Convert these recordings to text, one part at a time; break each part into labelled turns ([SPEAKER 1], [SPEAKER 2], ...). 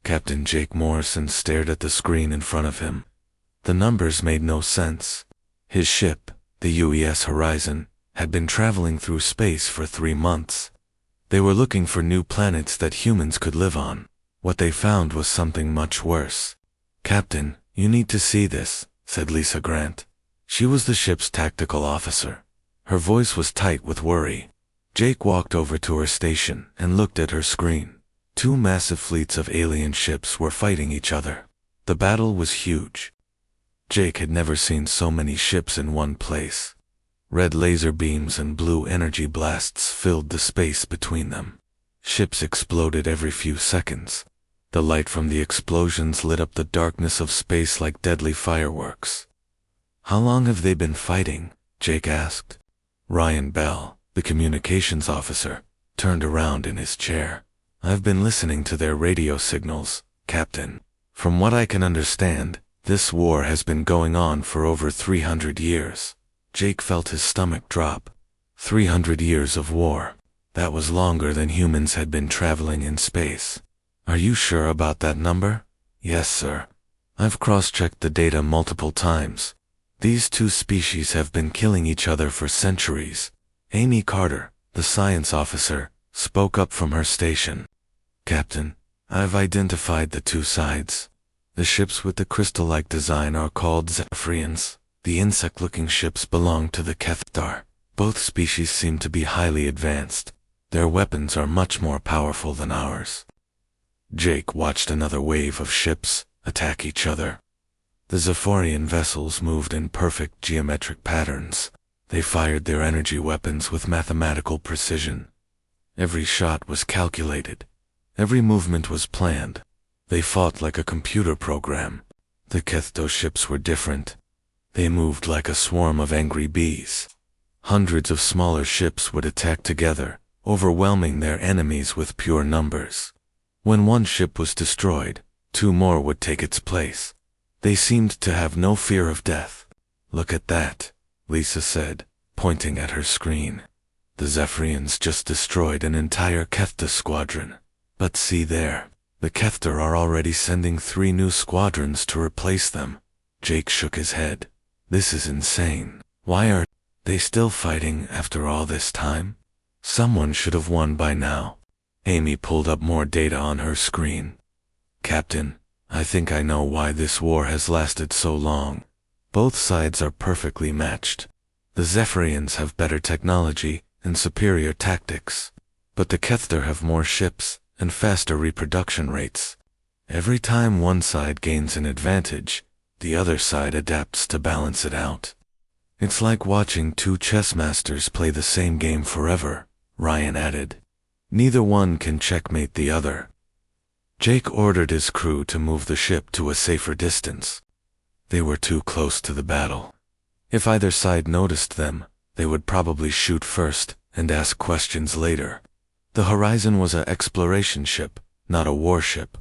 [SPEAKER 1] Captain Jake Morrison stared at the screen in front of him. The numbers made no sense. His ship, the UES Horizon, had been traveling through space for 3 months. They were looking for new planets that humans could live on. What they found was something much worse. "Captain, you need to see this," said Lisa Grant. She was the ship's tactical officer. Her voice was tight with worry. Jake walked over to her station and looked at her screen. 2 massive fleets of alien ships were fighting each other. The battle was huge. Jake had never seen so many ships in one place. Red laser beams and blue energy blasts filled the space between them. Ships exploded every few seconds. The light from the explosions lit up the darkness of space like deadly fireworks. "How long have they been fighting?" Jake asked. Ryan Bell, the communications officer, turned around in his chair. "I've been listening to their radio signals, Captain. From what I can understand, this war has been going on for over 300 years. Jake felt his stomach drop. 300 years of war. That was longer than humans had been traveling in space. "Are you sure about that number?" "Yes, sir. I've cross-checked the data multiple times. These 2 species have been killing each other for centuries." Amy Carter, the science officer, spoke up from her station. "Captain, I've identified the 2 sides. The ships with the crystal-like design are called Zephyrians. The insect-looking ships belong to the Kethtar. Both species seem to be highly advanced. Their weapons are much more powerful than ours." Jake watched another wave of ships attack each other. The Zephyrian vessels moved in perfect geometric patterns. They fired their energy weapons with mathematical precision. Every shot was calculated. Every movement was planned. They fought like a computer program. The Kethto ships were different. They moved like a swarm of angry bees. Hundreds of smaller ships would attack together, overwhelming their enemies with pure numbers. When one ship was destroyed, 2 more would take its place. They seemed to have no fear of death. "Look at that," Lisa said, pointing at her screen. "The Zephyrians just destroyed an entire Kethta squadron. But see there, the Kethta are already sending 3 new squadrons to replace them." Jake shook his head. "This is insane. Why are they still fighting after all this time? Someone should have won by now." Amy pulled up more data on her screen. "Captain, I think I know why this war has lasted so long. Both sides are perfectly matched. The Zephyrians have better technology and superior tactics, but the Kethter have more ships and faster reproduction rates. Every time one side gains an advantage, the other side adapts to balance it out. It's like watching 2 chess masters play the same game forever," Ryan added. "Neither one can checkmate the other." Jake ordered his crew to move the ship to a safer distance. They were too close to the battle. If either side noticed them, they would probably shoot first and ask questions later. The Horizon was an exploration ship, not a warship.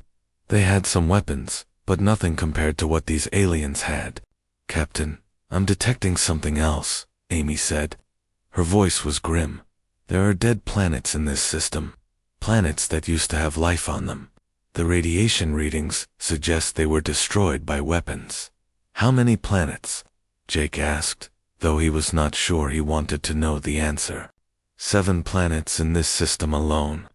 [SPEAKER 1] They had some weapons, but nothing compared to what these aliens had. "Captain, I'm detecting something else," Amy said. Her voice was grim. "There are dead planets in this system. Planets that used to have life on them. The radiation readings suggest they were destroyed by weapons." "How many planets?" Jake asked, though he was not sure he wanted to know the answer. 7 planets in this system alone.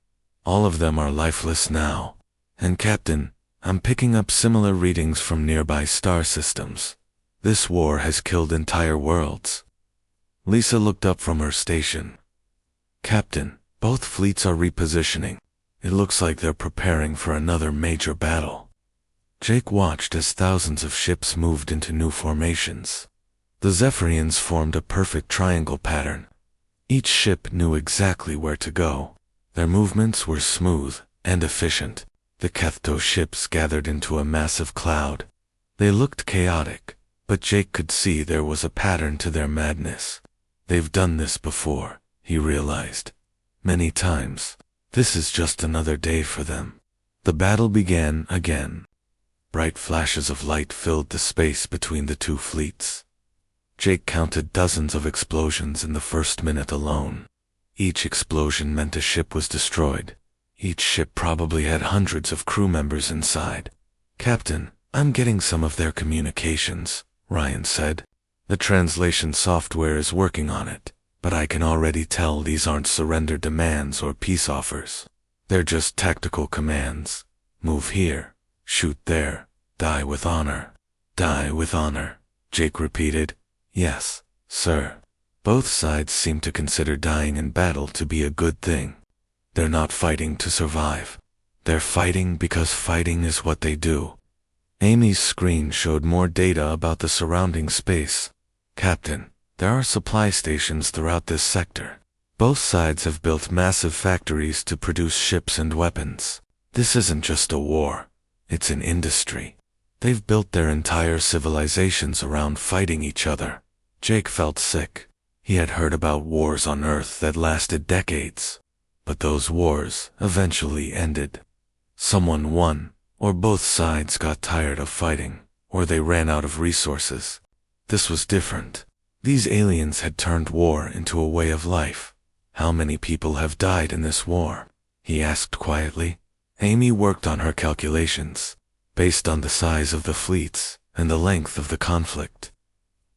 [SPEAKER 1] All of them are lifeless now. And Captain, I'm picking up similar readings from nearby star systems. This war has killed entire worlds." Lisa looked up from her station. "Captain, both fleets are repositioning. It looks like they're preparing for another major battle." Jake watched as thousands of ships moved into new formations. The Zephyrians formed a perfect triangle pattern. Each ship knew exactly where to go. Their movements were smooth and efficient. The Kethto ships gathered into a massive cloud. They looked chaotic, but Jake could see there was a pattern to their madness. They've done this before, he realized. Many times. This is just another day for them. The battle began again. Bright flashes of light filled the space between the 2 fleets. Jake counted dozens of explosions in the first minute alone. Each explosion meant a ship was destroyed. Each ship probably had hundreds of crew members inside. "Captain, I'm getting some of their communications," Ryan said. "The translation software is working on it, but I can already tell these aren't surrender demands or peace offers. They're just tactical commands. Move here, shoot there, die with honor." "Die with honor," Jake repeated. "Yes, sir." Both sides seem to consider dying in battle to be a good thing. They're not fighting to survive. They're fighting because fighting is what they do. Amy's screen showed more data about the surrounding space. "Captain, there are supply stations throughout this sector. Both sides have built massive factories to produce ships and weapons. This isn't just a war. It's an industry. They've built their entire civilizations around fighting each other." Jake felt sick. He had heard about wars on Earth that lasted decades. But those wars eventually ended. Someone won, or both sides got tired of fighting, or they ran out of resources. This was different. These aliens had turned war into a way of life. "How many people have died in this war?" he asked quietly. Amy worked on her calculations, based on the size of the fleets and the length of the conflict.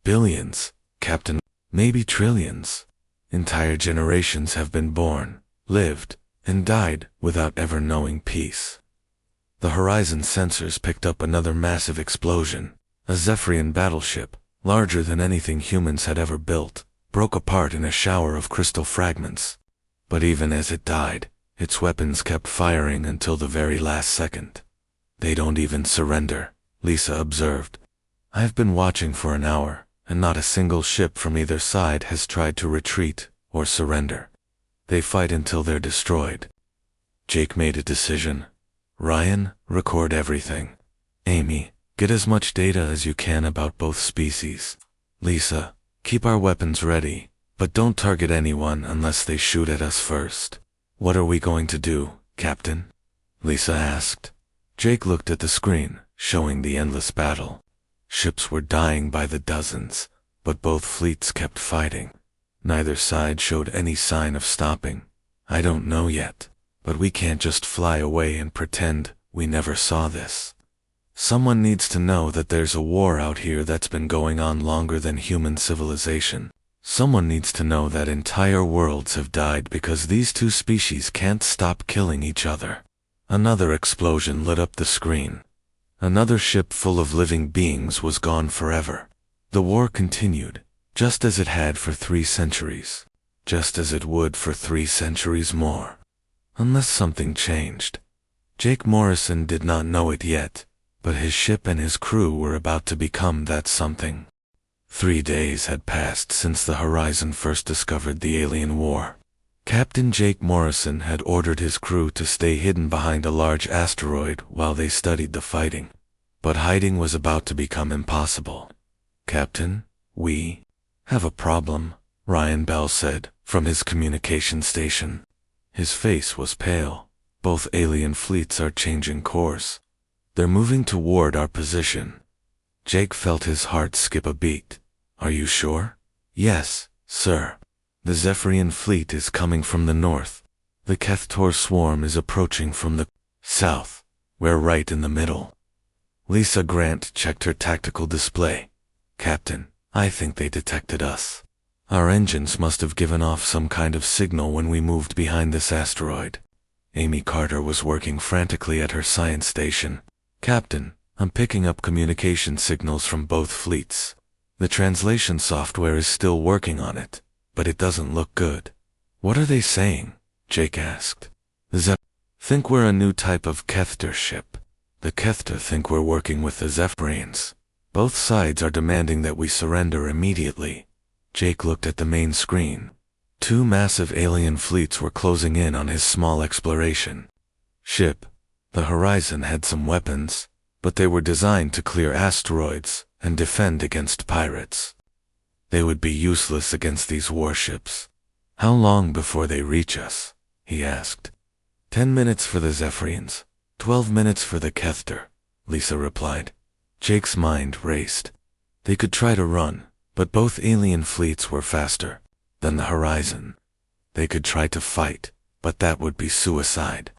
[SPEAKER 1] "Billions, Captain, maybe trillions. Entire generations have been born, lived, and died without ever knowing peace." The horizon sensors picked up another massive explosion. A Zephyrian battleship, larger than anything humans had ever built, broke apart in a shower of crystal fragments. But even as it died, its weapons kept firing until the very last second. "They don't even surrender," Lisa observed. "I've been watching for an hour, and not a single ship from either side has tried to retreat or surrender. They fight until they're destroyed." Jake made a decision. "Ryan, record everything. Amy, get as much data as you can about both species. Lisa, keep our weapons ready, but don't target anyone unless they shoot at us first." "What are we going to do, Captain?" Lisa asked. Jake looked at the screen, showing the endless battle. Ships were dying by the dozens, but both fleets kept fighting. Neither side showed any sign of stopping. "I don't know yet, but we can't just fly away and pretend we never saw this. Someone needs to know that there's a war out here that's been going on longer than human civilization. Someone needs to know that entire worlds have died because these two species can't stop killing each other." Another explosion lit up the screen. Another ship full of living beings was gone forever. The war continued, just as it had for 3 centuries, just as it would for 3 centuries more. Unless something changed. Jake Morrison did not know it yet, but his ship and his crew were about to become that something. 3 days had passed since the Horizon first discovered the alien war. Captain Jake Morrison had ordered his crew to stay hidden behind a large asteroid while they studied the fighting. But hiding was about to become impossible. "Captain, we have a problem," Ryan Bell said from his communication station. His face was pale. "Both alien fleets are changing course. They're moving toward our position." Jake felt his heart skip a beat. "Are you sure?" "Yes, sir. The Zephyrian fleet is coming from the north. The Kethtor swarm is approaching from the south. We're right in the middle." Lisa Grant checked her tactical display. "Captain, I think they detected us. Our engines must have given off some kind of signal when we moved behind this asteroid." Amy Carter was working frantically at her science station. "Captain, I'm picking up communication signals from both fleets. The translation software is still working on it, but it doesn't look good." "What are they saying?" Jake asked. "The think we're a new type of Kethtor ship. The Kethtor think we're working with the Zephyrians. Both sides are demanding that we surrender immediately." Jake looked at the main screen. 2 massive alien fleets were closing in on his small exploration ship. The Horizon had some weapons, but they were designed to clear asteroids and defend against pirates. They would be useless against these warships. "How long before they reach us?" he asked. 10 minutes for the Zephyrians, 12 minutes for the Kethtor," Lisa replied. Jake's mind raced. They could try to run, but both alien fleets were faster than the Horizon. They could try to fight, but that would be suicide.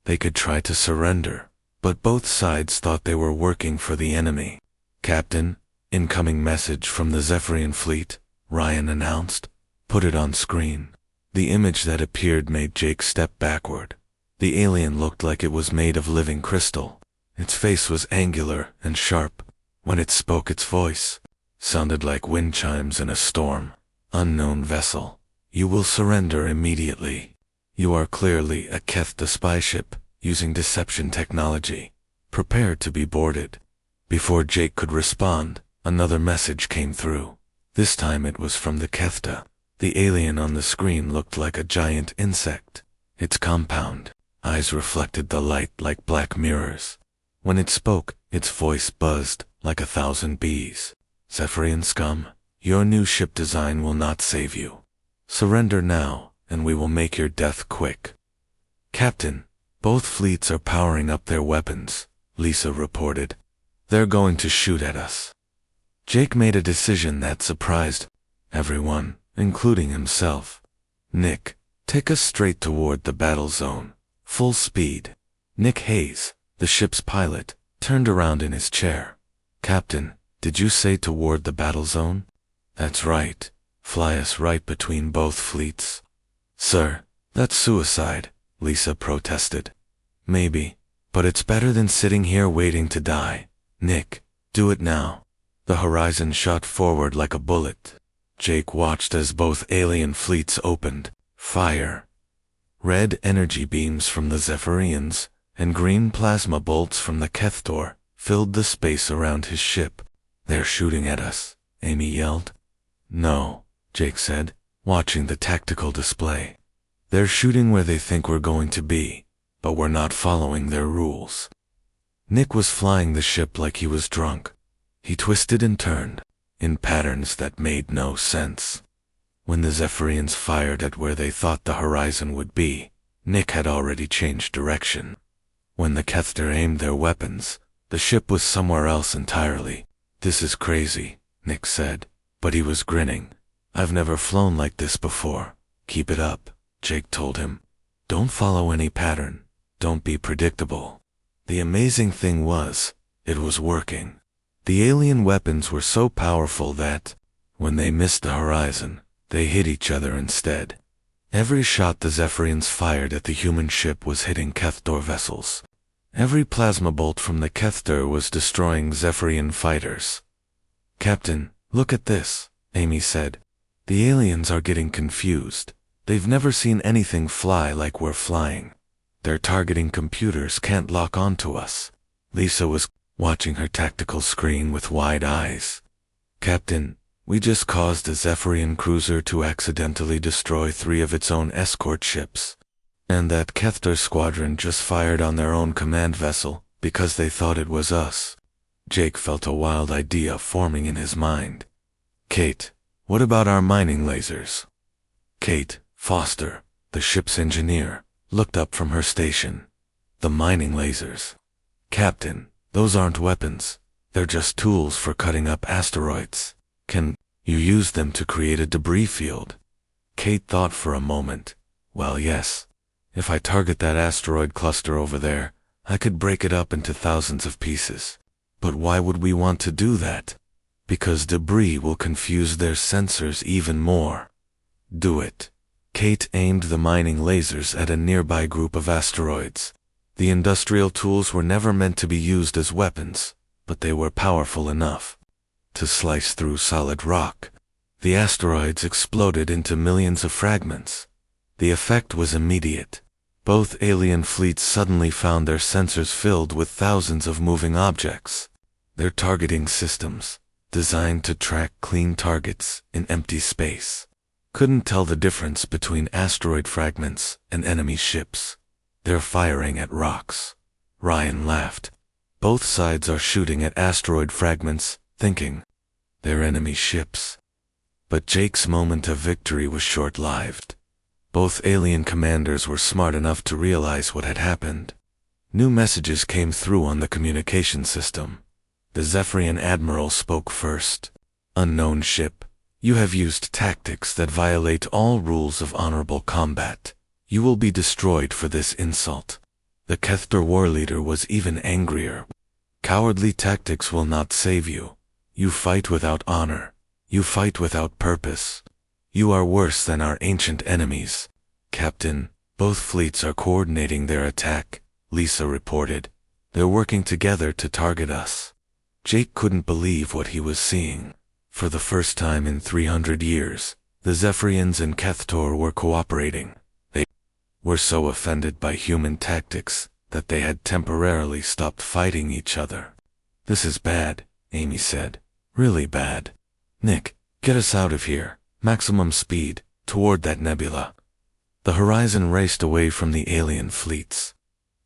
[SPEAKER 1] They could try to surrender, but both sides thought they were working for the enemy. "Captain, incoming message from the Zephyrian fleet," Ryan announced. "Put it on screen." The image that appeared made Jake step backward. The alien looked like it was made of living crystal. Its face was angular and sharp. When it spoke, its voice sounded like wind chimes in a storm. "Unknown vessel. You will surrender immediately. You are clearly a Kethta spy ship using deception technology. Prepare to be boarded." Before Jake could respond, another message came through. This time it was from the Kethta. The alien on the screen looked like a giant insect. Its compound eyes reflected the light like black mirrors. When it spoke, its voice buzzed like 1,000 bees. "Zephyrian scum, your new ship design will not save you. Surrender now, and we will make your death quick." "Captain, both fleets are powering up their weapons," Lisa reported. "They're going to shoot at us." Jake made a decision that surprised everyone, including himself. "Nick, take us straight toward the battle zone. Full speed." Nick Hayes, the ship's pilot, turned around in his chair. "Captain, did you say toward the battle zone?" "That's right. Fly us right between both fleets." "Sir, that's suicide," Lisa protested. "Maybe, but it's better than sitting here waiting to die. Nick, do it now." The horizon shot forward like a bullet. Jake watched as both alien fleets opened fire. Red energy beams from the Zephyrians and green plasma bolts from the Kethtor filled the space around his ship. "They're shooting at us," Amy yelled. "No," Jake said, watching the tactical display. "They're shooting where they think we're going to be, but we're not following their rules." Nick was flying the ship like he was drunk. He twisted and turned in patterns that made no sense. When the Zephyrians fired at where they thought the horizon would be, Nick had already changed direction. When the Kethtor aimed their weapons, the ship was somewhere else entirely. "This is crazy," Nick said, but he was grinning. "I've never flown like this before." "Keep it up," Jake told him. "Don't follow any pattern. Don't be predictable." The amazing thing was, it was working. The alien weapons were so powerful that, when they missed the horizon, they hit each other instead. Every shot the Zephyrians fired at the human ship was hitting Kethtor vessels. Every plasma bolt from the Kethtor was destroying Zephyrian fighters. "Captain, look at this," Amy said. "The aliens are getting confused. They've never seen anything fly like we're flying. Their targeting computers can't lock onto us." Lisa was watching her tactical screen with wide eyes. "Captain, we just caused a Zephyrian cruiser to accidentally destroy 3 of its own escort ships. And that Kethtor squadron just fired on their own command vessel because they thought it was us." Jake felt a wild idea forming in his mind. "Kate, what about our mining lasers?" Kate Foster, the ship's engineer, looked up from her station. "The mining lasers? Captain, those aren't weapons. They're just tools for cutting up asteroids. Can you use them to create a debris field?" Kate thought for a moment. "Well, yes. If I target that asteroid cluster over there, I could break it up into thousands of pieces. But why would we want to do that? Because debris will confuse their sensors even more." "Do it." Kate aimed the mining lasers at a nearby group of asteroids. The industrial tools were never meant to be used as weapons, but they were powerful enough to slice through solid rock. The asteroids exploded into millions of fragments. The effect was immediate. Both alien fleets suddenly found their sensors filled with thousands of moving objects. Their targeting systems, designed to track clean targets in empty space, couldn't tell the difference between asteroid fragments and enemy ships. "They're firing at rocks." Ryan laughed. "Both sides are shooting at asteroid fragments, thinking they're enemy ships." But Jake's moment of victory was short-lived. Both alien commanders were smart enough to realize what had happened. New messages came through on the communication system. The Zephyrian admiral spoke first. "Unknown ship, you have used tactics that violate all rules of honorable combat. You will be destroyed for this insult. The Kethter war leader was even angrier. Cowardly tactics will not save you. You fight without honor. You fight without purpose. You are worse than our ancient enemies. Captain, both fleets are coordinating their attack, Lisa reported. They're working together to target us. Jake couldn't believe what he was seeing. For the first time in 300 years, the Zephyrians and Kethtor were cooperating. They were so offended by human tactics that they had temporarily stopped fighting each other. This is bad, Amy said. Really bad. Nick, get us out of here. Maximum speed, toward that nebula. The horizon raced away from the alien fleets.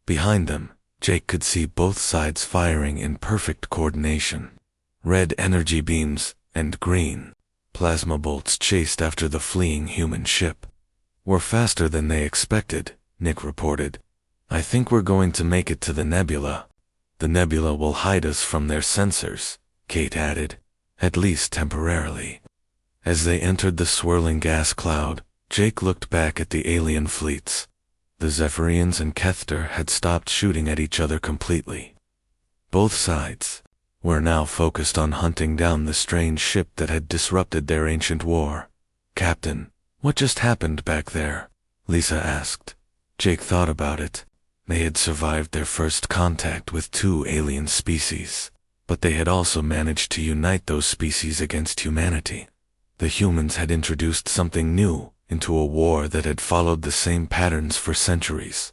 [SPEAKER 1] Behind them, Jake could see both sides firing in perfect coordination. Red energy beams and green plasma bolts chased after the fleeing human ship. We're faster than they expected, Nick reported. I think we're going to make it to the nebula. The nebula will hide us from their sensors, Kate added, at least temporarily. As they entered the swirling gas cloud, Jake looked back at the alien fleets. The Zephyrians and Kethter had stopped shooting at each other completely. Both sides were now focused on hunting down the strange ship that had disrupted their ancient war. Captain, what just happened back there? Lisa asked. Jake thought about it. They had survived their first contact with 2 alien species, but they had also managed to unite those species against humanity. The humans had introduced something new into a war that had followed the same patterns for centuries.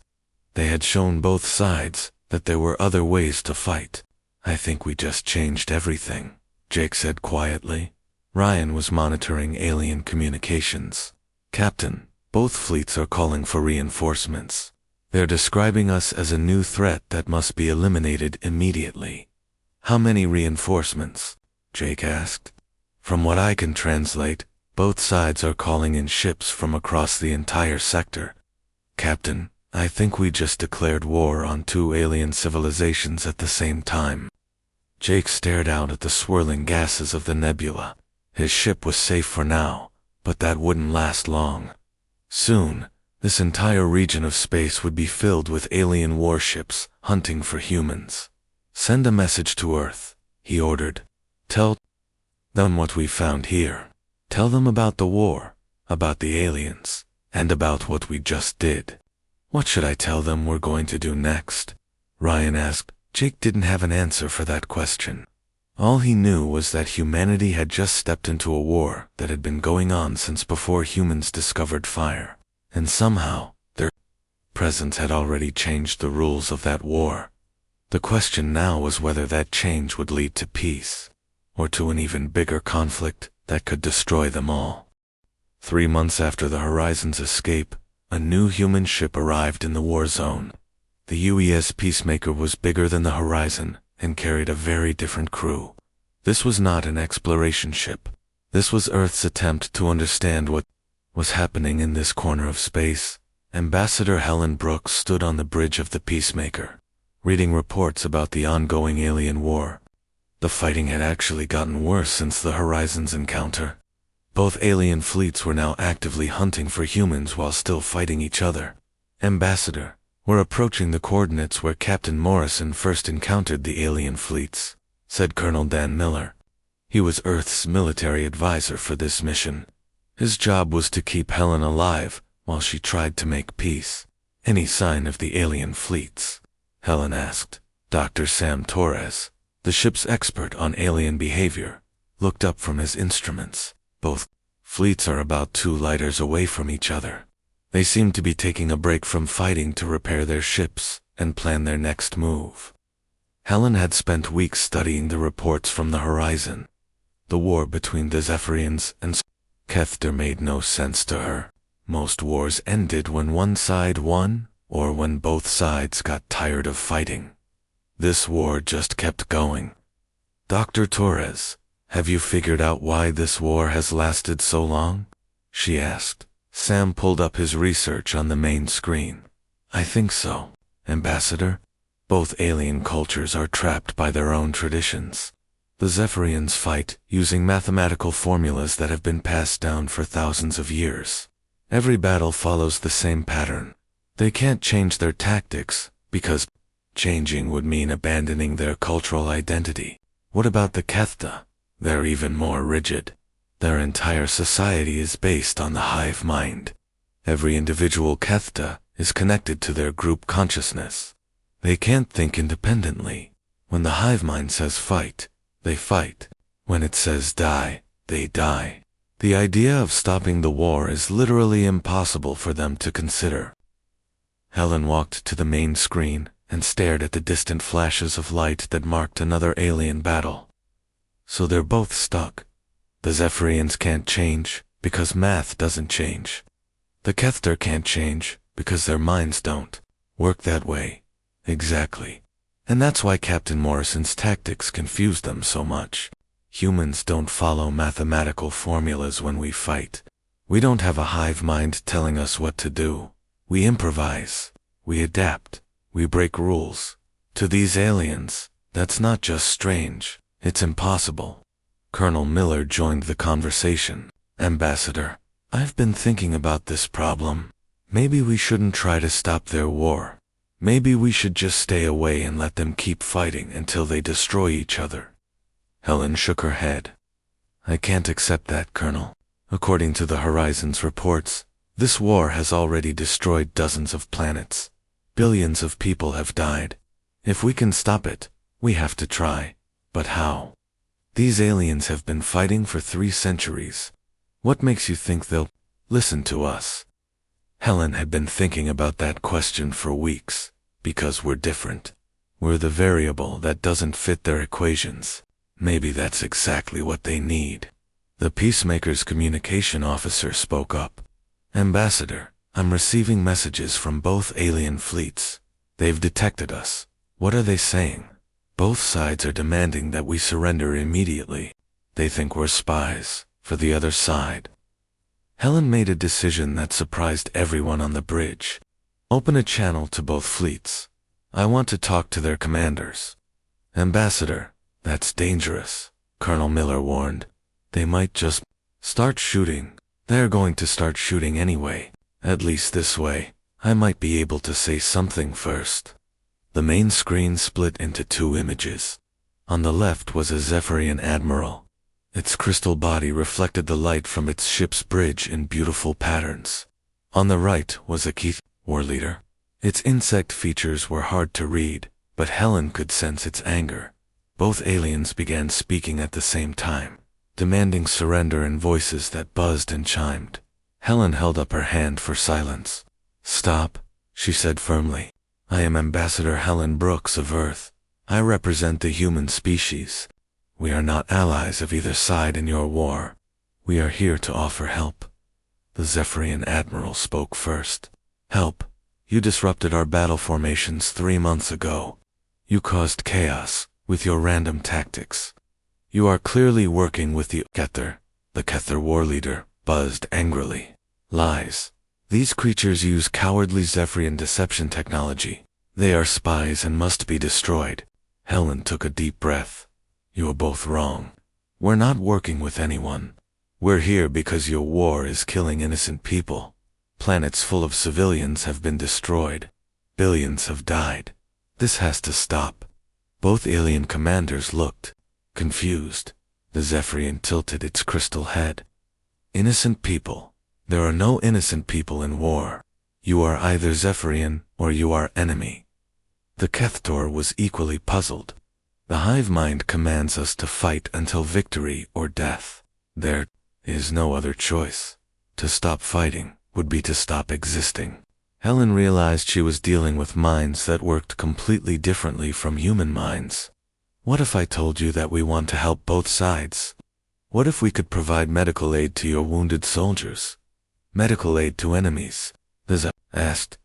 [SPEAKER 1] They had shown both sides that there were other ways to fight. I think we just changed everything, Jake said quietly. Ryan was monitoring alien communications. Captain, both fleets are calling for reinforcements. They're describing us as a new threat that must be eliminated immediately. How many reinforcements? Jake asked. From what I can translate, both sides are calling in ships from across the entire sector. Captain, I think we just declared war on 2 alien civilizations at the same time. Jake stared out at the swirling gases of the nebula. His ship was safe for now, but that wouldn't last long. Soon, this entire region of space would be filled with alien warships hunting for humans. Send a message to Earth, he ordered. Tell them what we found here. Tell them about the war, about the aliens, and about what we just did. What should I tell them we're going to do next? Ryan asked. Jake didn't have an answer for that question. All he knew was that humanity had just stepped into a war that had been going on since before humans discovered fire, and somehow, their presence had already changed the rules of that war. The question now was whether that change would lead to peace, or to an even bigger conflict that could destroy them all. 3 months after the Horizon's escape, a new human ship arrived in the war zone. The UES Peacemaker was bigger than the Horizon and carried a very different crew. This was not an exploration ship. This was Earth's attempt to understand what was happening in this corner of space. Ambassador Helen Brooks stood on the bridge of the Peacemaker, reading reports about the ongoing alien war. The fighting had actually gotten worse since the Horizon's encounter. Both alien fleets were now actively hunting for humans while still fighting each other. Ambassador, we're approaching the coordinates where Captain Morrison first encountered the alien fleets, said Colonel Dan Miller. He was Earth's military advisor for this mission. His job was to keep Helen alive while she tried to make peace. Any sign of the alien fleets? Helen asked. Dr. Sam Torres, the ship's expert on alien behavior, looked up from his instruments. Both fleets are about 2 lighters away from each other. They seem to be taking a break from fighting to repair their ships and plan their next move. Helen had spent weeks studying the reports from the Horizon. The war between the Zephyrians and Kethter made no sense to her. Most wars ended when one side won, or when both sides got tired of fighting. This war just kept going. Dr. Torres, have you figured out why this war has lasted so long? She asked. Sam pulled up his research on the main screen. I think so, Ambassador. Both alien cultures are trapped by their own traditions. The Zephyrians fight using mathematical formulas that have been passed down for thousands of years. Every battle follows the same pattern. They can't change their tactics, because changing would mean abandoning their cultural identity. What about the Kethta? They're even more rigid. Their entire society is based on the hive mind. Every individual Kethta is connected to their group consciousness. They can't think independently. When the hive mind says fight, they fight. When it says die, they die. The idea of stopping the war is literally impossible for them to consider. Helen walked to the main screen and stared at the distant flashes of light that marked another alien battle. So they're both stuck. The Zephyrians can't change because math doesn't change. The Kethter can't change because their minds don't work that way. Exactly. And that's why Captain Morrison's tactics confuse them so much. Humans don't follow mathematical formulas when we fight. We don't have a hive mind telling us what to do. We improvise. We adapt. We break rules. To these aliens, that's not just strange, it's impossible. Colonel Miller joined the conversation. Ambassador, I've been thinking about this problem. Maybe we shouldn't try to stop their war. Maybe we should just stay away and let them keep fighting until they destroy each other. Helen shook her head. I can't accept that, Colonel. According to the Horizons reports, this war has already destroyed dozens of planets. Billions of people have died. If we can stop it, we have to try. But how? These aliens have been fighting for 3 centuries. What makes you think they'll listen to us? Helen had been thinking about that question for weeks. Because we're different. We're the variable that doesn't fit their equations. Maybe that's exactly what they need. The Peacemaker's communication officer spoke up. Ambassador, I'm receiving messages from both alien fleets. They've detected us. What are they saying? Both sides are demanding that we surrender immediately. They think we're spies for the other side. Helen made a decision that surprised everyone on the bridge. Open a channel to both fleets. I want to talk to their commanders. Ambassador, that's dangerous, Colonel Miller warned. They might just start shooting. They're going to start shooting anyway. At least this way, I might be able to say something first. The main screen split into 2 images. On the left was a Zephyrian admiral. Its crystal body reflected the light from its ship's bridge in beautiful patterns. On the right was a Keith, war leader. Its insect features were hard to read, but Helen could sense its anger. Both aliens began speaking at the same time, demanding surrender in voices that buzzed and chimed. Helen held up her hand for silence. Stop, she said firmly. I am Ambassador Helen Brooks of Earth. I represent the human species. We are not allies of either side in your war. We are here to offer help. The Zephyrian admiral spoke first. Help. You disrupted our battle formations 3 months ago. You caused chaos with your random tactics. You are clearly working with the Kether. The Kether war leader buzzed angrily. Lies. These creatures use cowardly Zephyrian deception technology. They are spies and must be destroyed. Helen took a deep breath. You are both wrong. We're not working with anyone. We're here because your war is killing innocent people. Planets full of civilians have been destroyed. Billions have died. This has to stop. Both alien commanders looked confused. The Zephyrian tilted its crystal head. Innocent people. There are no innocent people in war. You are either Zephyrian or you are enemy. The Kethtor was equally puzzled. The hive mind commands us to fight until victory or death. There is no other choice. To stop fighting would be to stop existing. Helen realized she was dealing with minds that worked completely differently from human minds. What if I told you that we want to help both sides? What if we could provide medical aid to your wounded soldiers? Medical aid to enemies? The Zep asked.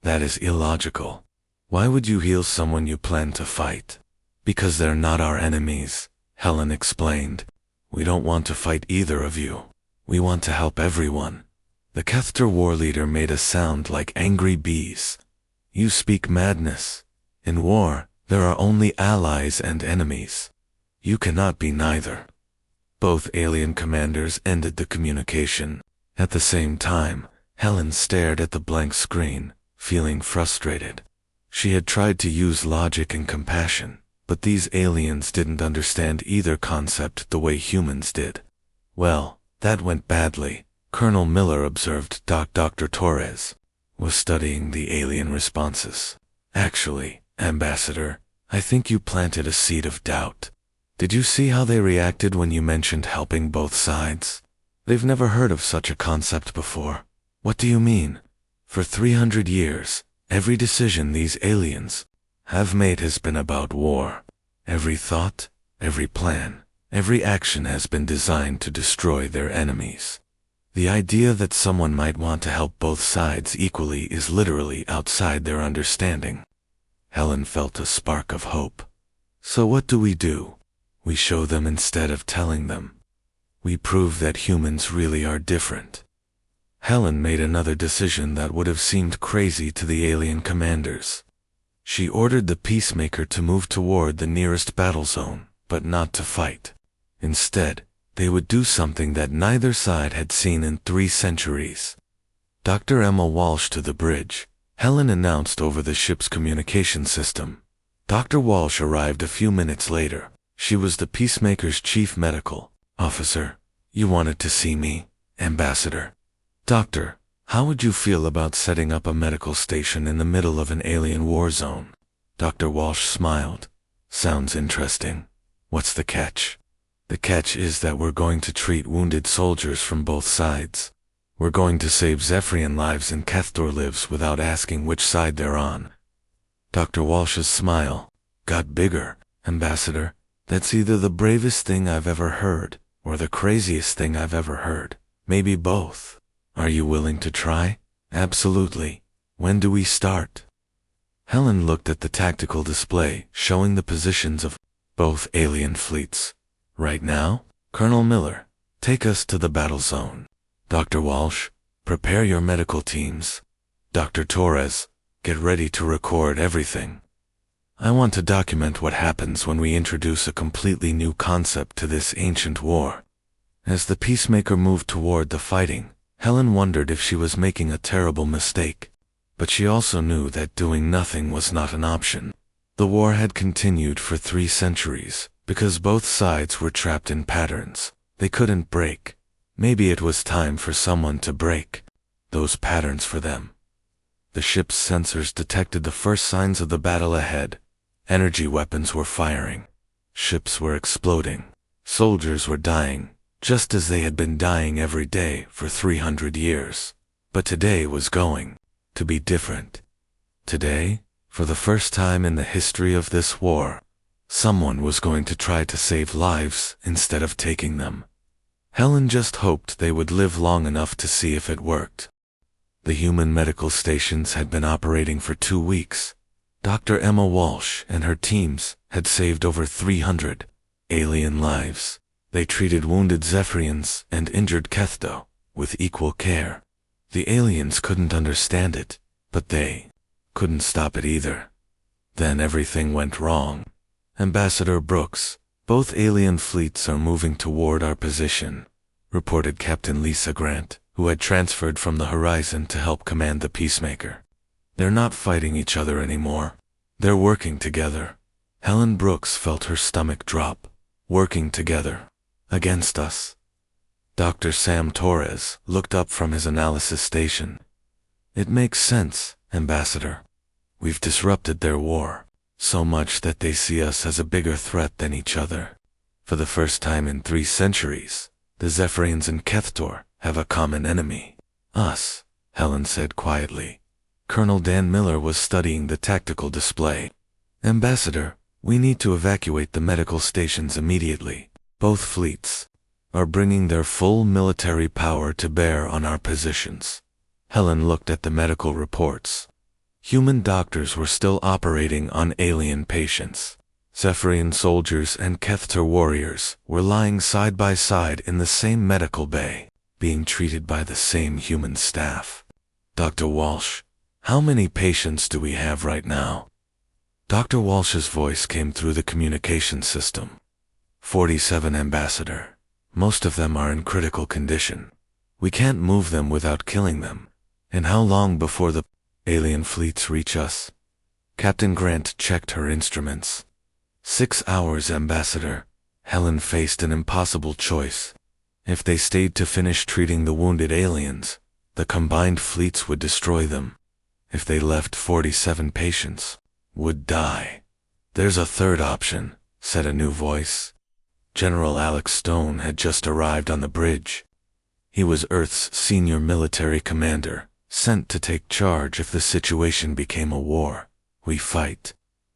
[SPEAKER 1] That is illogical. Why would you heal someone you plan to fight? Because they're not our enemies, Helen explained. We don't want to fight either of you. We want to help everyone. The Kethter war leader made a sound like angry bees. You speak madness. In war, there are only allies and enemies. You cannot be neither. Both alien commanders ended the communication. At the same time, Helen stared at the blank screen, feeling frustrated. She had tried to use logic and compassion, but these aliens didn't understand either concept the way humans did. Well, that went badly. Colonel Miller observed Dr. Torres was studying the alien responses. Actually, Ambassador, I think you planted a seed of doubt. Did you see how they reacted when you mentioned helping both sides? They've never heard of such a concept before. What do you mean? For 300 years, every decision these aliens have made has been about war. Every thought, every plan, every action has been designed to destroy their enemies. The idea that someone might want to help both sides equally is literally outside their understanding. Helen felt a spark of hope. So what do? We show them instead of telling them. We prove that humans really are different. Helen made another decision that would have seemed crazy to the alien commanders. She ordered the Peacemaker to move toward the nearest battle zone, but not to fight. Instead, they would do something that neither side had seen in 3 centuries. Dr. Emma Walsh to the bridge, Helen announced over the ship's communication system. Dr. Walsh arrived a few minutes later. She was the Peacemaker's chief medical officer. You wanted to see me, Ambassador. Doctor, how would you feel about setting up a medical station in the middle of an alien war zone? Dr. Walsh smiled. Sounds interesting. What's the catch? The catch is that we're going to treat wounded soldiers from both sides. We're going to save Zephyrian lives and Kethtor lives without asking which side they're on. Dr. Walsh's smile got bigger. Ambassador, that's either the bravest thing I've ever heard, or the craziest thing I've ever heard. Maybe both. Are you willing to try? Absolutely. When do we start? Helen looked at the tactical display, showing the positions of both alien fleets. Right now, Colonel Miller, take us to the battle zone. Dr. Walsh, prepare your medical teams. Dr. Torres, get ready to record everything. I want to document what happens when we introduce a completely new concept to this ancient war. As the Peacemaker moved toward the fighting, Helen wondered if she was making a terrible mistake. But she also knew that doing nothing was not an option. The war had continued for 3 centuries, because both sides were trapped in patterns they couldn't break. Maybe it was time for someone to break those patterns for them. The ship's sensors detected the first signs of the battle ahead. Energy weapons were firing. Ships were exploding. Soldiers were dying, just as they had been dying every day for 300 years. But today was going to be different. Today, for the first time in the history of this war, someone was going to try to save lives instead of taking them. Helen just hoped they would live long enough to see if it worked. The human medical stations had been operating for 2 weeks. Dr. Emma Walsh and her teams had saved over 300 alien lives. They treated wounded Zephyrians and injured Kethtor with equal care. The aliens couldn't understand it, but they couldn't stop it either. Then everything went wrong. Ambassador Brooks, both alien fleets are moving toward our position, reported Captain Lisa Grant, who had transferred from the Horizon to help command the Peacemaker. They're not fighting each other anymore. They're working together. Helen Brooks felt her stomach drop. Working together. Against us. Dr. Sam Torres looked up from his analysis station. It makes sense, Ambassador. We've disrupted their war, so much that they see us as a bigger threat than each other. For the first time in 3 centuries, the Zephyrians and Kethtor have a common enemy. Us, Helen said quietly. Colonel Dan Miller was studying the tactical display. Ambassador, we need to evacuate the medical stations immediately. Both fleets are bringing their full military power to bear on our positions. Helen looked at the medical reports. Human doctors were still operating on alien patients. Zephyrian soldiers and Kethtor warriors were lying side by side in the same medical bay, being treated by the same human staff. Dr. Walsh, how many patients do we have right now? Dr. Walsh's voice came through the communication system. 47, Ambassador. Most of them are in critical condition. We can't move them without killing them. And how long before the alien fleets reach us? Captain Grant checked her instruments. 6 hours, Ambassador. Helen faced an impossible choice. If they stayed to finish treating the wounded aliens, the combined fleets would destroy them. If they left, 47 patients would die. There's a third option, said a new voice. General Alex Stone had just arrived on the bridge. He was Earth's senior military commander, sent to take charge if the situation became a war. We fight.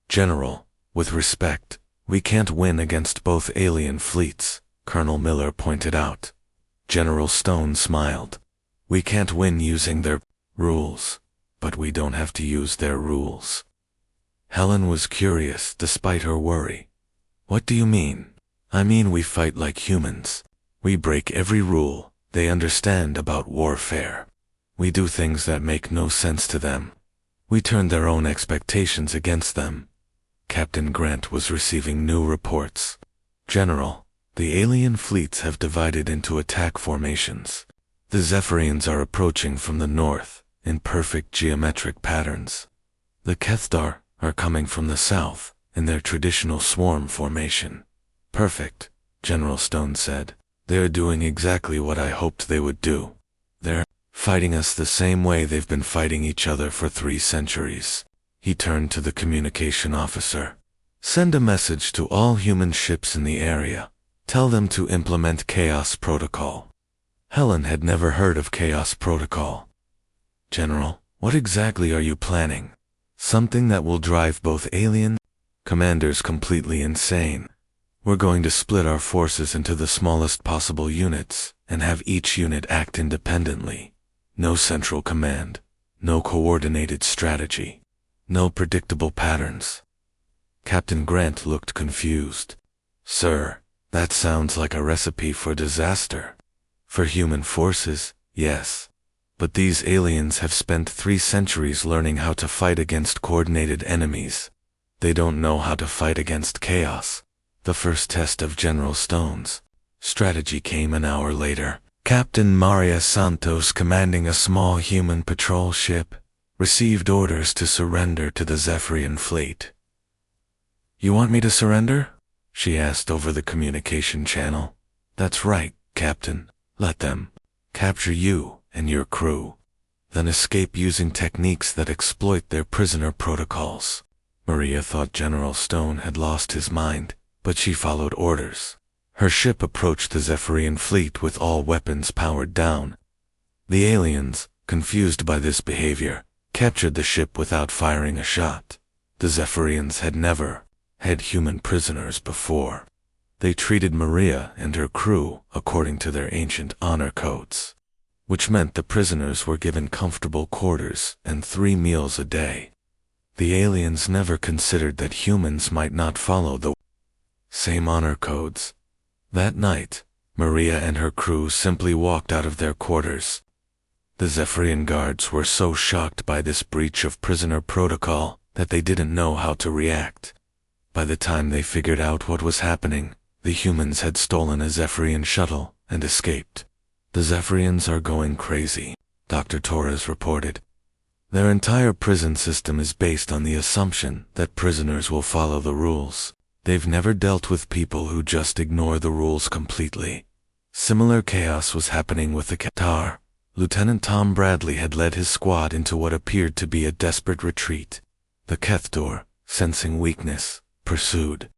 [SPEAKER 1] General, with respect, we can't win against both alien fleets, Colonel Miller pointed out. General Stone smiled. We can't win using their rules, but we don't have to use their rules. Helen was curious despite her worry. What do you mean? I mean we fight like humans. We break every rule they understand about warfare. We do things that make no sense to them. We turn their own expectations against them. Captain Grant was receiving new reports. General, the alien fleets have divided into attack formations. The Zephyrians are approaching from the north, in perfect geometric patterns. The Kethtar are coming from the south, in their traditional swarm formation. Perfect, General Stone said. They're doing exactly what I hoped they would do. They're fighting us the same way they've been fighting each other for 3 centuries. He turned to the communication officer. Send a message to all human ships in the area. Tell them to implement Chaos Protocol. Helen had never heard of Chaos Protocol. General, what exactly are you planning? Something that will drive both alien commanders completely insane. We're going to split our forces into the smallest possible units and have each unit act independently. No central command, no coordinated strategy, no predictable patterns. Captain Grant looked confused. Sir, that sounds like a recipe for disaster. For human forces, yes. But these aliens have spent 3 centuries learning how to fight against coordinated enemies. They don't know how to fight against chaos. The first test of General Stone's strategy came an hour later. Captain Maria Santos, commanding a small human patrol ship, received orders to surrender to the Zephyrian fleet. You want me to surrender? She asked over the communication channel. That's right, Captain. Let them capture you and your crew, then escape using techniques that exploit their prisoner protocols. Maria thought General Stone had lost his mind, but she followed orders. Her ship approached the Zephyrian fleet with all weapons powered down. The aliens, confused by this behavior, captured the ship without firing a shot. The Zephyrians had never had human prisoners before. They treated Maria and her crew according to their ancient honor codes, which meant the prisoners were given comfortable quarters and 3 meals a day. The aliens never considered that humans might not follow the same honor codes. That night, Maria and her crew simply walked out of their quarters. The Zephyrian guards were so shocked by this breach of prisoner protocol that they didn't know how to react. By the time they figured out what was happening, the humans had stolen a Zephyrian shuttle and escaped. The Zephyrians are going crazy, Dr. Torres reported. Their entire prison system is based on the assumption that prisoners will follow the rules. They've never dealt with people who just ignore the rules completely. Similar chaos was happening with the Kethtar. Lieutenant Tom Bradley had led his squad into what appeared to be a desperate retreat. The Kethtar, sensing weakness, pursued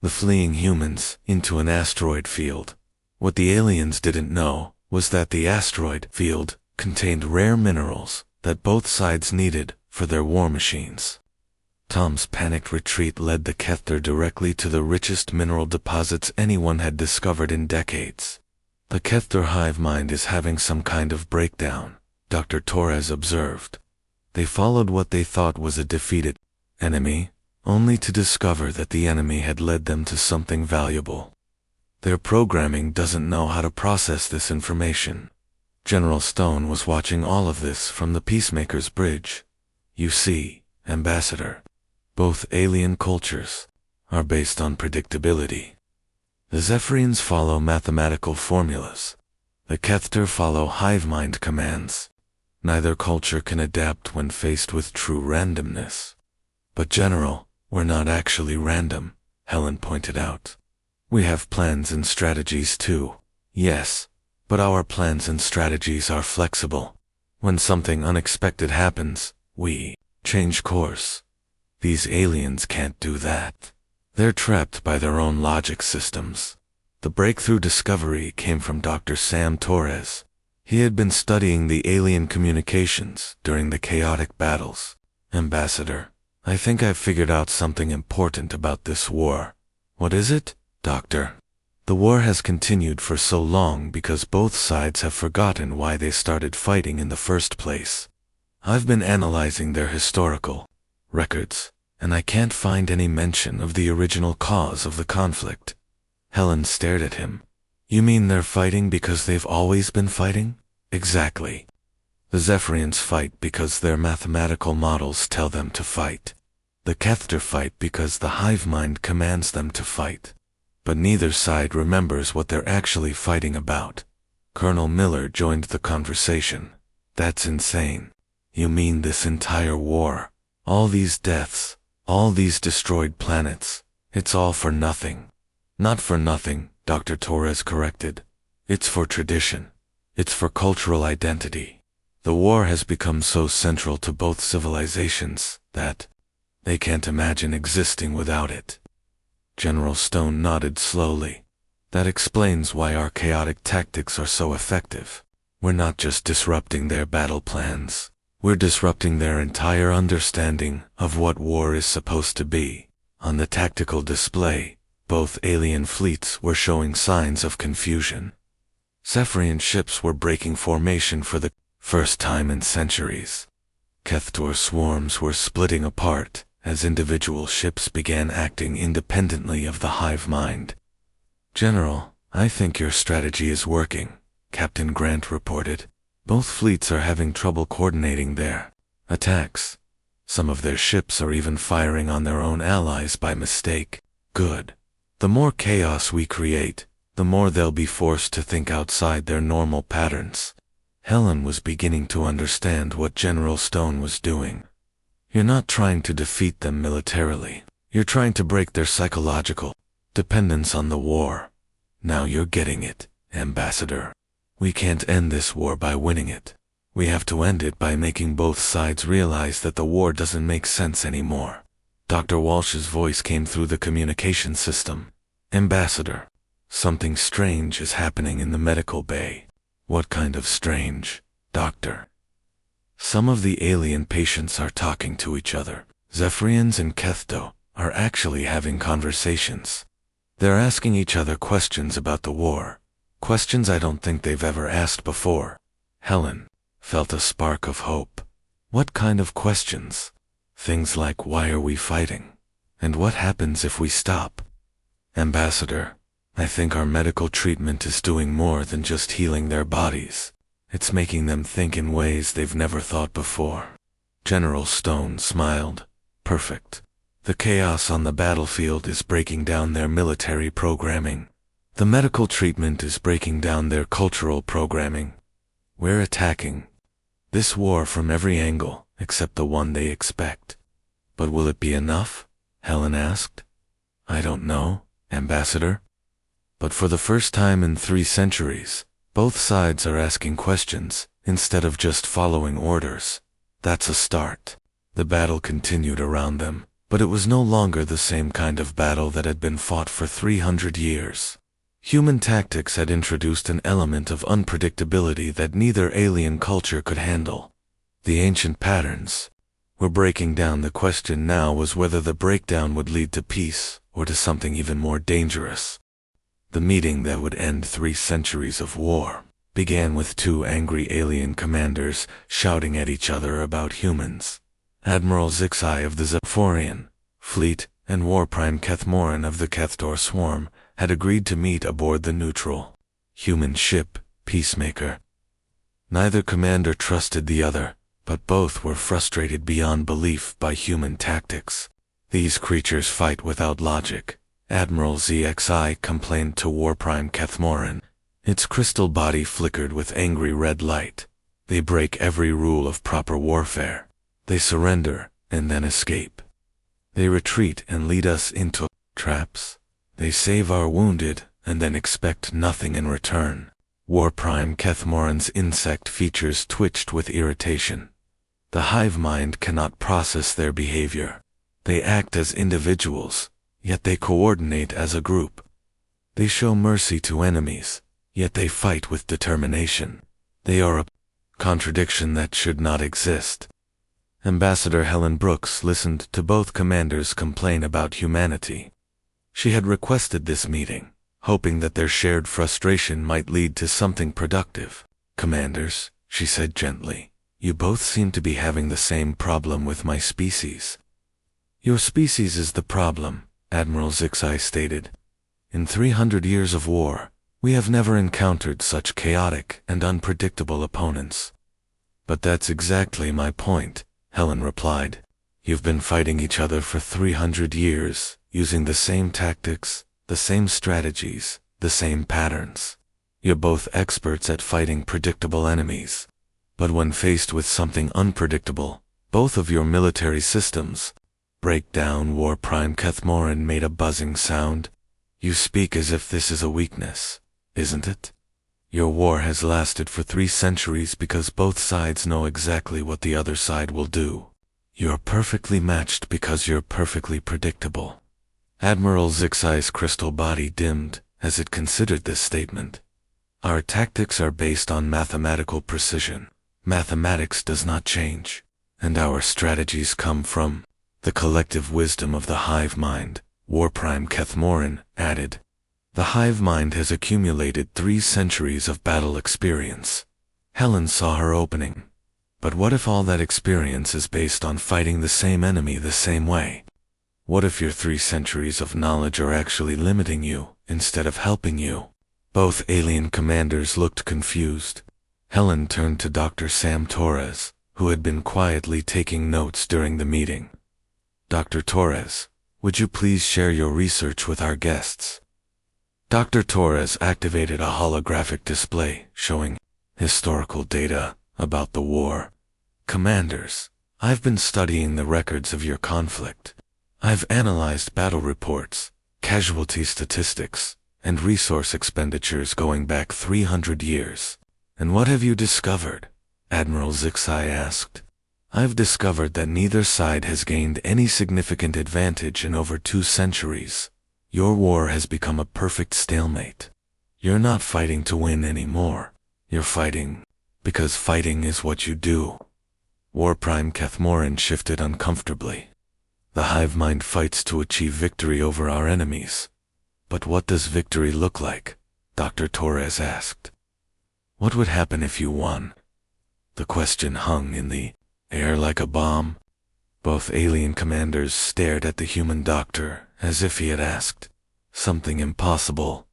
[SPEAKER 1] the fleeing humans into an asteroid field. What the aliens didn't know was that the asteroid field contained rare minerals that both sides needed for their war machines. Tom's panicked retreat led the Kethtar directly to the richest mineral deposits anyone had discovered in decades. The Kethtar hive mind is having some kind of breakdown, Dr. Torres observed. They followed what they thought was a defeated enemy, only to discover that the enemy had led them to something valuable. Their programming doesn't know how to process this information. General Stone was watching all of this from the Peacemaker's bridge. You see, Ambassador, both alien cultures are based on predictability. The Zephyrians follow mathematical formulas. The Kethtar follow hive mind commands. Neither culture can adapt when faced with true randomness. But General, we're not actually random, Helen pointed out. We have plans and strategies too. Yes, but our plans and strategies are flexible. When something unexpected happens, we change course. These aliens can't do that. They're trapped by their own logic systems. The breakthrough discovery came from Dr. Sam Torres. He had been studying the alien communications during the chaotic battles. Ambassador, I think I've figured out something important about this war. What is it, Doctor? The war has continued for so long because both sides have forgotten why they started fighting in the first place. I've been analyzing their historical records, and I can't find any mention of the original cause of the conflict. Helen stared at him. You mean they're fighting because they've always been fighting? Exactly. The Zephyrians fight because their mathematical models tell them to fight. The Kethter fight because the hive mind commands them to fight. But neither side remembers what they're actually fighting about. Colonel Miller joined the conversation. That's insane. You mean this entire war? All these deaths, all these destroyed planets, it's all for nothing. Not for nothing, Dr. Torres corrected. It's for tradition. It's for cultural identity. The war has become so central to both civilizations that they can't imagine existing without it. General Stone nodded slowly. That explains why our chaotic tactics are so effective. We're not just disrupting their battle plans. We're disrupting their entire understanding of what war is supposed to be. On the tactical display, both alien fleets were showing signs of confusion. Zephyrian ships were breaking formation for the first time in centuries. Kethtor swarms were splitting apart as individual ships began acting independently of the hive mind. General, I think your strategy is working, Captain Grant reported. Both fleets are having trouble coordinating their attacks. Some of their ships are even firing on their own allies by mistake. Good. The more chaos we create, the more they'll be forced to think outside their normal patterns. Helen was beginning to understand what General Stone was doing. You're not trying to defeat them militarily. You're trying to break their psychological dependence on the war. Now you're getting it, Ambassador. We can't end this war by winning it. We have to end it by making both sides realize that the war doesn't make sense anymore. Dr. Walsh's voice came through the communication system. Ambassador, something strange is happening in the medical bay. What kind of strange, Doctor? Some of the alien patients are talking to each other. Zephyrians and Kethto are actually having conversations. They're asking each other questions about the war. Questions I don't think they've ever asked before. Helen felt a spark of hope. What kind of questions? Things like, why are we fighting? And what happens if we stop? Ambassador, I think our medical treatment is doing more than just healing their bodies. It's making them think in ways they've never thought before. General Stone smiled. Perfect. The chaos on the battlefield is breaking down their military programming. The medical treatment is breaking down their cultural programming. We're attacking this war from every angle except the one they expect. But will it be enough? Helen asked. I don't know, Ambassador. But for the first time in 3 centuries, both sides are asking questions instead of just following orders. That's a start. The battle continued around them, but it was no longer the same kind of battle that had been fought for 300 years. Human tactics had introduced an element of unpredictability that neither alien culture could handle. The ancient patterns were breaking down. The question now was whether the breakdown would lead to peace or to something even more dangerous. The meeting that would end 3 centuries of war began with 2 angry alien commanders shouting at each other about humans. Admiral Zixai of the Zephyrian fleet and Warprime Kethmoran of the Kethtor swarm had agreed to meet aboard the neutral human ship, Peacemaker. Neither commander trusted the other, but both were frustrated beyond belief by human tactics. These creatures fight without logic, Admiral ZXI complained to Warprime Kethmoran. Its crystal body flickered with angry red light. They break every rule of proper warfare. They surrender and then escape. They retreat and lead us into traps. They save our wounded and then expect nothing in return. War Prime Kethmoran's insect features twitched with irritation. The hive mind cannot process their behavior. They act as individuals, yet they coordinate as a group. They show mercy to enemies, yet they fight with determination. They are a contradiction that should not exist. Ambassador Helen Brooks listened to both commanders complain about humanity. She had requested this meeting, hoping that their shared frustration might lead to something productive. "Commanders," she said gently, "you both seem to be having the same problem with my species." "Your species is the problem," Admiral Zixai stated. "In 300 years of war, we have never encountered such chaotic and unpredictable opponents." "But that's exactly my point," Helen replied. "You've been fighting each other for 300 years, using the same tactics, the same strategies, the same patterns. You're both experts at fighting predictable enemies. But when faced with something unpredictable, both of your military systems break down." War Prime Kethmoran made a buzzing sound. "You speak as if this is a weakness, isn't it? Your war has lasted for 3 centuries because both sides know exactly what the other side will do. You're perfectly matched because you're perfectly predictable." Admiral Zixai's crystal body dimmed as it considered this statement. "Our tactics are based on mathematical precision. Mathematics does not change. And our strategies come from the collective wisdom of the hive mind," War Prime Kethmoran added. "The hive mind has accumulated 3 centuries of battle experience." Helen saw her opening. But what if all that experience is based on fighting the same enemy the same way? What if your 3 centuries of knowledge are actually limiting you instead of helping you? Both alien commanders looked confused. Helen turned to Dr. Sam Torres, who had been quietly taking notes during the meeting. "Dr. Torres, would you please share your research with our guests?" Dr. Torres activated a holographic display showing historical data about the war. "Commanders, I've been studying the records of your conflict. I've analyzed battle reports, casualty statistics, and resource expenditures going back 300 years. And what have you discovered?" Admiral Zixai asked. "I've discovered that neither side has gained any significant advantage in over 2 centuries. Your war has become a perfect stalemate. You're not fighting to win anymore. You're fighting because fighting is what you do." War Prime Kethmoran shifted uncomfortably. "The hive mind fights to achieve victory over our enemies. But what does victory look like?" Dr. Torres asked. "What would happen if you won?" The question hung in the air like a bomb. Both alien commanders stared at the human doctor as if he had asked something impossible.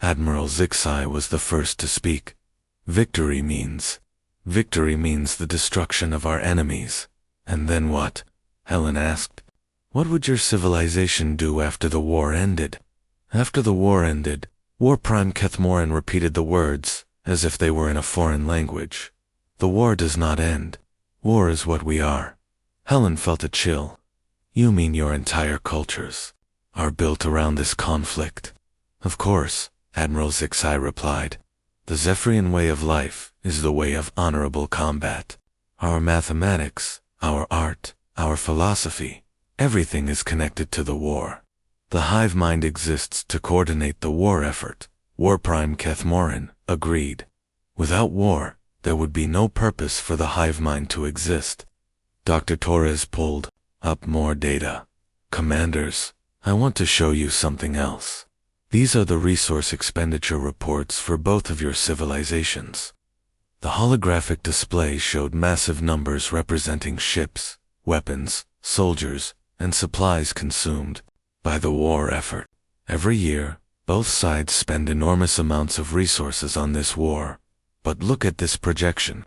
[SPEAKER 1] Admiral Zixai was the first to speak. Victory means the destruction of our enemies." "And then what?" Helen asked. "What would your civilization do after the war ended?" "After the war ended," War Prime Kethmoran repeated the words as if they were in a foreign language. "The war does not end. War is what we are." Helen felt a chill. "You mean your entire cultures are built around this conflict?" "Of course," Admiral Zixai replied. "The Zephyrian way of life is the way of honorable combat. Our mathematics, our art, our philosophy, everything is connected to the war. The hive mind exists to coordinate the war effort." War Prime Kethmoran agreed. "Without war, there would be no purpose for the hive mind to exist." Dr. Torres pulled up more data. "Commanders, I want to show you something else. These are the resource expenditure reports for both of your civilizations." The holographic display showed massive numbers representing ships, weapons, soldiers, and supplies consumed by the war effort. Every year, both sides spend enormous amounts of resources on this war. But look at this projection.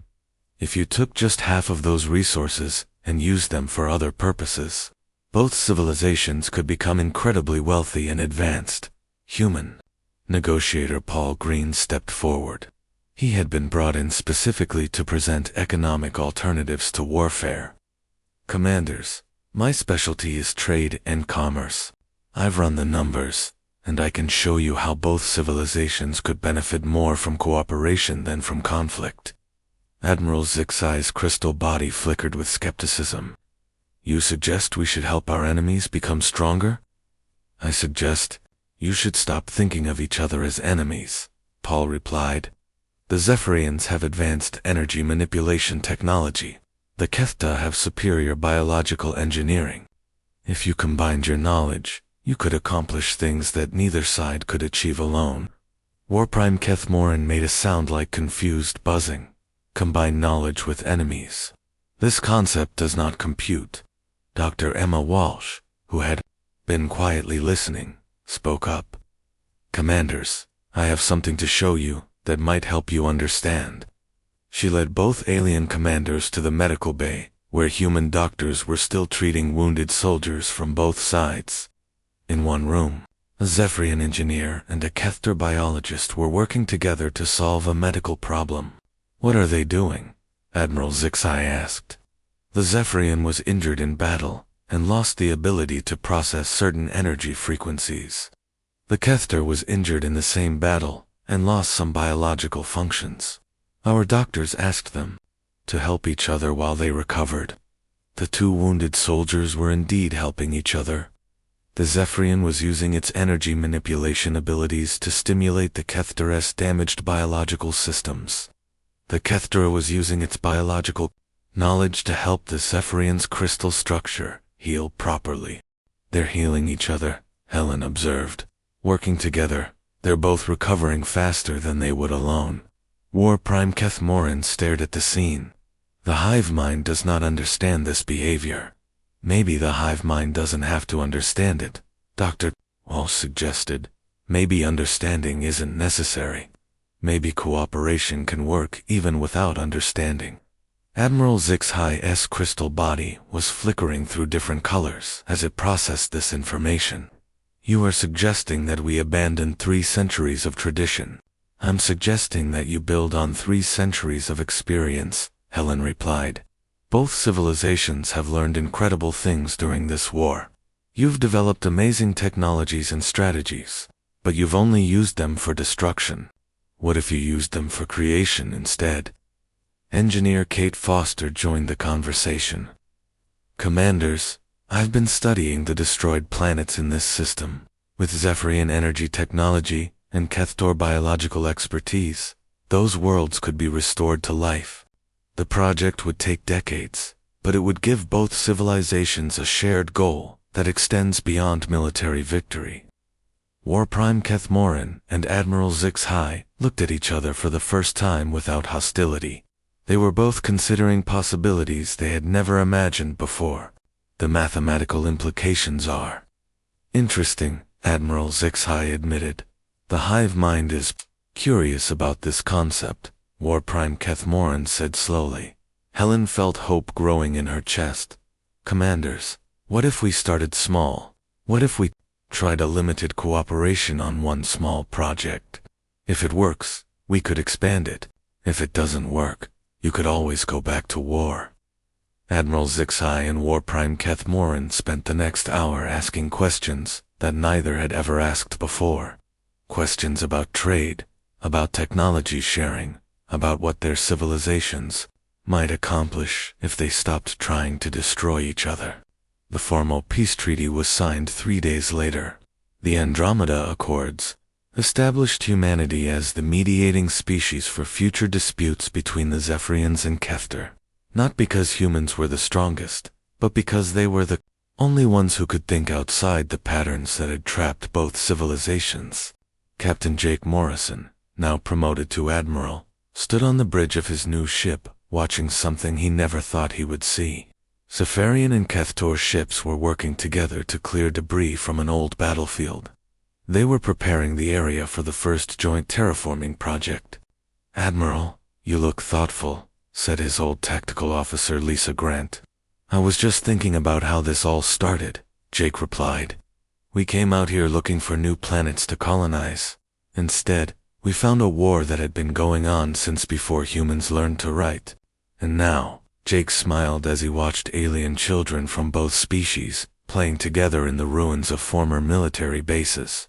[SPEAKER 1] If you took just half of those resources and used them for other purposes, both civilizations could become incredibly wealthy and advanced. Human. Negotiator Paul Green stepped forward. He had been brought in specifically to present economic alternatives to warfare. "Commanders, My specialty is trade and commerce. I've run the numbers, and I can show you how both civilizations could benefit more from cooperation than from conflict. Admiral Zixai's crystal body flickered with skepticism. You suggest we should help our enemies become stronger? I suggest you should stop thinking of each other as enemies, Paul replied. The Zephyrians have advanced energy manipulation technology. The Kethta have superior biological engineering. If you combined your knowledge, you could accomplish things that neither side could achieve alone. Warprime Kethmoran made a sound like confused buzzing. Combine knowledge with enemies. This concept does not compute. Dr. Emma Walsh, who had been quietly listening, spoke up. Commanders, I have something to show you that might help you understand. She led both alien commanders to the medical bay, where human doctors were still treating wounded soldiers from both sides. In one room, a Zephyrian engineer and a Kethter biologist were working together to solve a medical problem. What are they doing? Admiral Zixai asked. The Zephyrian was injured in battle and lost the ability to process certain energy frequencies. The Kethter was injured in the same battle and lost some biological functions. Our doctors asked them to help each other while they recovered. The two wounded soldiers were indeed helping each other. The Zephyrian was using its energy manipulation abilities to stimulate the Kethter's damaged biological systems. The Kethter was using its biological knowledge to help the Zephyrian's crystal structure heal properly. They're healing each other, Helen observed. Working together, they're both recovering faster than they would alone. Warprime Kethmoran stared at the scene. The hive mind does not understand this behavior. Maybe the hive mind doesn't have to understand it, Dr. Walsh suggested. Maybe understanding isn't necessary. Maybe cooperation can work even without understanding. Admiral Zixai's crystal body was flickering through different colors as it processed this information. You are suggesting that we abandon 3 centuries of tradition. I'm suggesting that you build on 3 centuries of experience, Helen replied. Both civilizations have learned incredible things during this war. You've developed amazing technologies and strategies, but you've only used them for destruction. What if you used them for creation instead? Engineer Kate Foster joined the conversation. Commanders, I've been studying the destroyed planets in this system. With Zephyrian energy technology and Kethtor biological expertise, those worlds could be restored to life. The project would take decades, but it would give both civilizations a shared goal that extends beyond military victory. Warprime Kethmoran and Admiral Zixai looked at each other for the first time without hostility. They were both considering possibilities they had never imagined before. The mathematical implications are interesting, Admiral Zixai admitted. The hive mind is curious about this concept, Warprime Kethmoran said slowly. Helen felt hope growing in her chest. Commanders, what if we started small? What if we tried a limited cooperation on one small project? If it works, we could expand it. If it doesn't work, you could always go back to war. Admiral Zixai and Warprime Kethmoran spent the next hour asking questions that neither had ever asked before. Questions about trade, about technology sharing, about what their civilizations might accomplish if they stopped trying to destroy each other. The formal peace treaty was signed 3 days later. The Andromeda Accords established humanity as the mediating species for future disputes between the Zephyrians and Kethter, not because humans were the strongest, but because they were the only ones who could think outside the patterns that had trapped both civilizations. Captain Jake Morrison, now promoted to admiral, stood on the bridge of his new ship, watching something he never thought he would see. Zephyrian and Kethtor ships were working together to clear debris from an old battlefield. They were preparing the area for the first joint terraforming project. Admiral, you look thoughtful, said his old tactical officer Lisa Grant. I was just thinking about how this all started, Jake replied. We came out here looking for new planets to colonize. Instead, we found a war that had been going on since before humans learned to write. And now, Jake smiled as he watched alien children from both species playing together in the ruins of former military bases.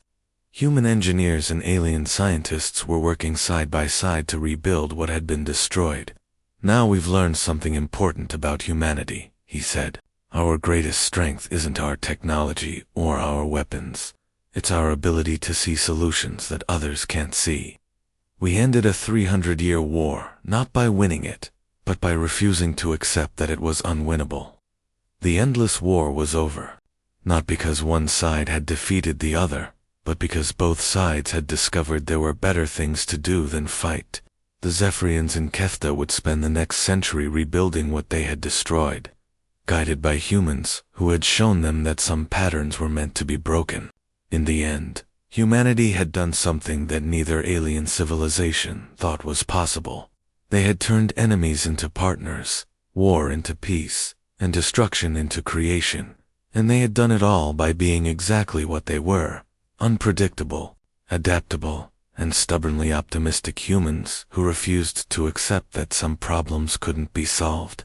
[SPEAKER 1] Human engineers and alien scientists were working side by side to rebuild what had been destroyed. Now we've learned something important about humanity, he said. Our greatest strength isn't our technology or our weapons. It's our ability to see solutions that others can't see. We ended a 300-year war, not by winning it, but by refusing to accept that it was unwinnable. The endless war was over, not because one side had defeated the other, but because both sides had discovered there were better things to do than fight. The Zephyrians in Kefta would spend the next century rebuilding what they had destroyed, guided by humans who had shown them that some patterns were meant to be broken. In the end, humanity had done something that neither alien civilization thought was possible. They had turned enemies into partners, war into peace, and destruction into creation, and they had done it all by being exactly what they were: unpredictable, adaptable, and stubbornly optimistic humans who refused to accept that some problems couldn't be solved.